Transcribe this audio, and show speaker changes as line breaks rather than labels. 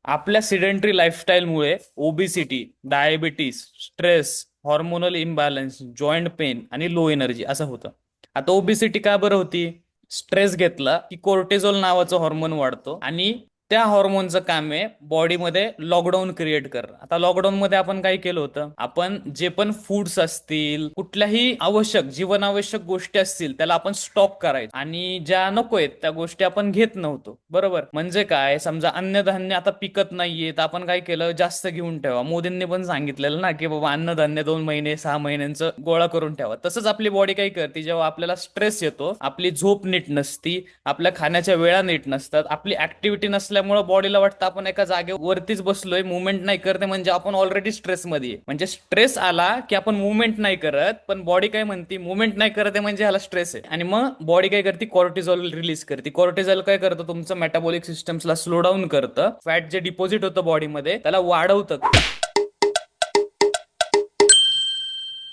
आपल्या सिडेंटरी लाईफस्टाईलमुळे obesity, diabetes, stress, hormonal imbalance, joint pain आणि लो एनर्जी असं होतं. आता ओबिसिटी का बरं होती? स्ट्रेस घेतला की कोर्टिझोल नावाचं हॉर्मोन वाढतो आणि त्या हॉर्मोनचं काम आहे बॉडीमध्ये लॉकडाऊन क्रिएट करणं. आता लॉकडाऊन मध्ये आपण काय केलं होतं? आपण जे पण फूड्स असतील, कुठल्याही आवश्यक जीवनावश्यक गोष्टी असतील, त्याला आपण स्टॉक करायचो आणि ज्या नको आहेत त्या गोष्टी आपण घेत नव्हतो. बरोबर? म्हणजे काय, समजा अन्नधान्य आता पिकत नाहीये तर आपण काय केलं, जास्त घेऊन ठेवा. मोदींनी पण सांगितलेलं ना की बाबा अन्नधान्य 2 महिने 6 महिन्यांचं गोळा करून ठेवा. तसंच आपली बॉडी काय करते, जेव्हा आपल्याला स्ट्रेस येतो, आपली झोप नीट नसती, आपल्या खाण्याच्या वेळा नीट नसतात, आपली ऍक्टिव्हिटी नसल्यामुळे बॉडीला वाटतं आपण एका जागेवरतीच बसलोय, मुवमेंट नाही करते, म्हणजे आपण ऑलरेडी स्ट्रेस मध्ये आहे. म्हणजे स्ट्रेस आला की आपण मुवमेंट नाही करत, पण बॉडी काय म्हणते, मुवमेंट नाही करत आहे म्हणजे ह्याला स्ट्रेस आहे. आणि मग बॉडी काय करते, कॉर्टिझॉल रिलीज करते. कॉर्टिझॉल काय करतं, तुमचं मेटाबॉलिक सिस्टम्सला स्लो डाऊन करतं, फॅट जे डिपॉझिट होतं बॉडीमध्ये त्याला वाढवतं.